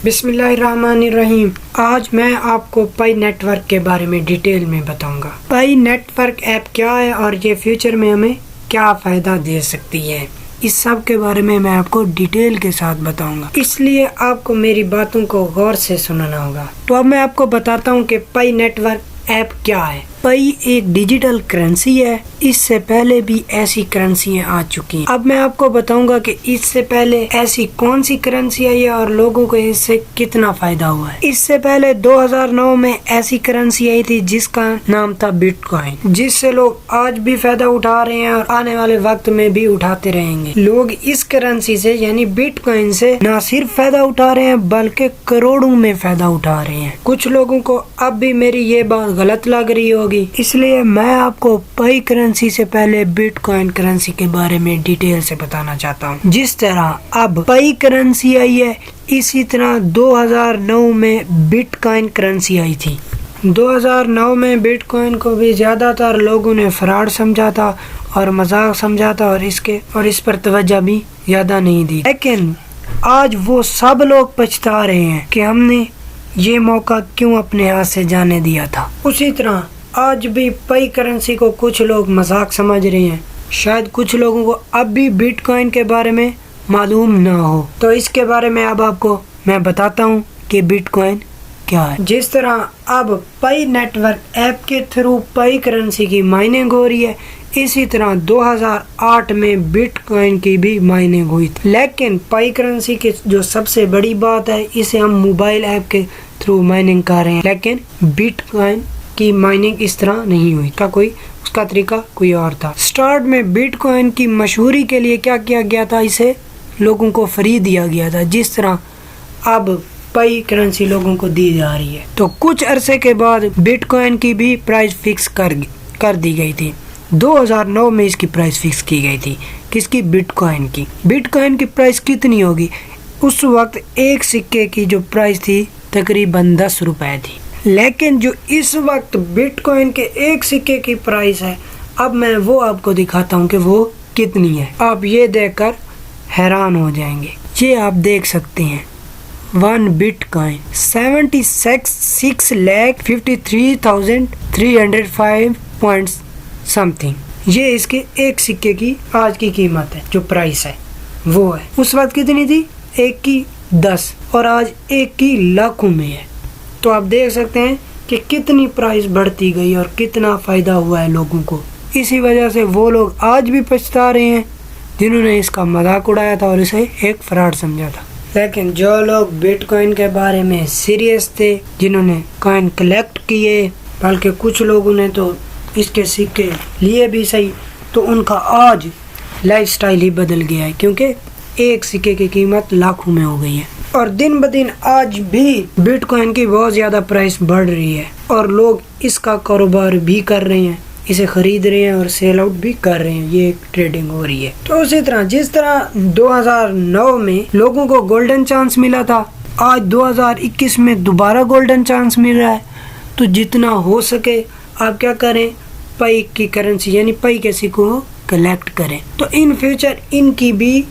بسم اللہ الرحمن الرحیم۔ آج میں آپ کو پائی نیٹ ورک کے بارے میں ڈیٹیل میں بتاؤں گا۔ پائی نیٹ ورک ایپ کیا ہے اور یہ فیوچر میں ہمیں کیا فائدہ دے سکتی ہے، اس سب کے بارے میں آپ کو ڈیٹیل کے ساتھ بتاؤں گا، اس لیے آپ کو میری باتوں کو غور سے سننا ہوگا۔ تو اب میں آپ کو بتاتا ہوں کہ پائی نیٹ ورک ایپ کیا ہے۔ پائی ایک ڈیجیٹل کرنسی ہے، اس سے پہلے بھی ایسی کرنسیاں آ چکی ہیں۔ اب میں آپ کو بتاؤں گا کہ اس سے پہلے ایسی کون سی کرنسی آئی ہے اور لوگوں کو اس سے کتنا فائدہ ہوا ہے۔ اس سے پہلے 2009 میں ایسی کرنسی آئی تھی جس کا نام تھا بٹ کوائن، جس سے لوگ آج بھی فائدہ اٹھا رہے ہیں اور آنے والے وقت میں بھی اٹھاتے رہیں گے۔ لوگ اس کرنسی سے یعنی بٹ کوائن سے نہ صرف فائدہ اٹھا رہے ہیں بلکہ کروڑوں میں فائدہ اٹھا رہے ہیں۔ کچھ لوگوں کو اب بھی میری یہ بات غلط لگ رہی ہوگی، اس لیے میں آپ کو پائی کرنسی سے پہلے بٹ کوائن کرنسی کے بارے میں ڈیٹیل سے بتانا چاہتا ہوں۔ جس طرح اب پائی کرنسی آئی ہے، اسی طرح 2009 میں بٹ کوائن کرنسی آئی تھی۔ 2009 میں بٹ کوائن کو بھی زیادہ تر لوگوں نے فراڈ سمجھا تھا اور مذاق سمجھا تھا اور اس پر توجہ بھی زیادہ نہیں دی، لیکن آج وہ سب لوگ پچھتا رہے ہیں کہ ہم نے یہ موقع کیوں اپنے ہاتھ سے جانے دیا تھا۔ اسی طرح آج بھی پائی کرنسی کو کچھ لوگ مذاق سمجھ رہے ہیں، شاید کچھ لوگوں کو اب بھی بٹ کوائن کے بارے میں معلوم نہ ہو، تو اس کے بارے میں اب آپ کو میں بتاتا ہوں کہ بٹ کوائن کیا ہے۔ جس طرح اب پائی نیٹ ورک ایپ کے تھرو پائی کرنسی کی مائننگ ہو رہی ہے، اسی طرح 2008 میں بٹ کوائن کی بھی مائننگ ہوئی تھی، لیکن پائی کرنسی کی جو سب سے بڑی بات ہے، اسے ہم موبائل ایپ کے تھرو مائننگ کر رہے ہیں، لیکن بٹ کوائن کی مائننگ اس طرح نہیں ہوئی، اس کا طریقہ کوئی اور تھا۔ سٹارٹ میں بٹ کوائن کی مشہوری کے لیے کیا کیا گیا تھا، اسے لوگوں کو فری دیا گیا تھا، جس طرح اب پائی کرنسی لوگوں کو دی جا رہی ہے۔ تو کچھ عرصے کے بعد بٹ کوائن کی بھی پرائس فکس کر دی گئی تھی۔ 2009 میں اس کی پرائس فکس کی گئی تھی۔ کس کی؟ بٹ کوائن کی۔ بٹ کوائن کی پرائس کتنی ہوگی؟ اس وقت ایک سکے کی جو پرائس تھی تقریباً 10 روپے تھی، لیکن جو اس وقت بٹ کوائن کے ایک سکے کی پرائس ہے، اب میں وہ آپ کو دکھاتا ہوں کہ وہ کتنی ہے۔ آپ یہ دیکھ کر حیران ہو جائیں گے۔ یہ آپ دیکھ سکتے ہیں 1 بٹ کوائن 76,53,305 سم تھنگ، یہ اس کے ایک سکے کی آج کی قیمت ہے، جو پرائس ہے وہ ہے۔ اس وقت کتنی تھی؟ 1 کی 10 اور آج 1 کی لاکھوں میں ہے۔ تو آپ دیکھ سکتے ہیں کہ کتنی پرائس بڑھتی گئی اور کتنا فائدہ ہوا ہے لوگوں کو۔ اسی وجہ سے وہ لوگ آج بھی پچھتا رہے ہیں جنہوں نے اس کا مذاق اڑایا تھا اور اسے ایک فراڈ سمجھا تھا۔ لیکن جو لوگ بٹ کوائن کے بارے میں سیریس تھے، جنہوں نے کوائن کلیکٹ کیے، بلکہ کچھ لوگوں نے تو اس کے سکے لیے بھی صحیح، تو ان کا آج لائف سٹائل ہی بدل گیا ہے، کیونکہ ایک سکے کی قیمت لاکھوں میں ہو گئی ہے۔ اور دن بدن آج بھی بٹ کوائن کی بہت زیادہ پرائس بڑھ رہی ہے اور لوگ اس کا کاروبار بھی کر رہے ہیں، اسے خرید رہے ہیں اور سیل آؤٹ بھی کر رہے ہیں، یہ ایک ٹریڈنگ ہو رہی ہے۔ تو اسی طرح جس طرح 2009 میں لوگوں کو گولڈن چانس ملا تھا، آج 2021 میں دوبارہ گولڈن چانس مل رہا ہے۔ تو جتنا ہو سکے آپ کیا کریں، پائی کی کرنسی یعنی پائی کے سکوں کو کلیکٹ کریں، تو ان فیوچر ان کی بھی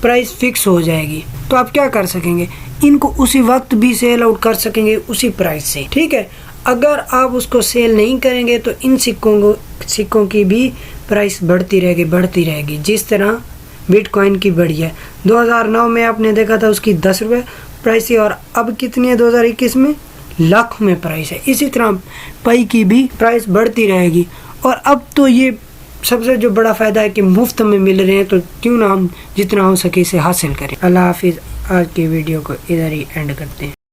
پرائس فکس ہو جائے گی۔ تو آپ کیا کر سکیں گے، ان کو اسی وقت بھی سیل آؤٹ کر سکیں گے اسی پرائس سے، ٹھیک ہے۔ اگر آپ اس کو سیل نہیں کریں گے تو ان سکوں کی بھی پرائس بڑھتی رہے گی، جس طرح بٹ کوائن کی بڑھی ہے۔ 2009 میں آپ نے دیکھا تھا اس کی 10 روپے پرائس تھی اور اب کتنی ہے 2021 میں؟ لاکھ میں پرائس ہے۔ اسی طرح پائی کی بھی پرائس بڑھتی رہے گی، اور اب تو یہ سب سے جو بڑا فائدہ ہے کہ مفت میں مل رہے ہیں، تو کیوں نہ ہم جتنا ہو سکے اسے حاصل کریں۔ اللہ حافظ۔ آج کی ویڈیو کو ادھر ہی اینڈ کرتے ہیں۔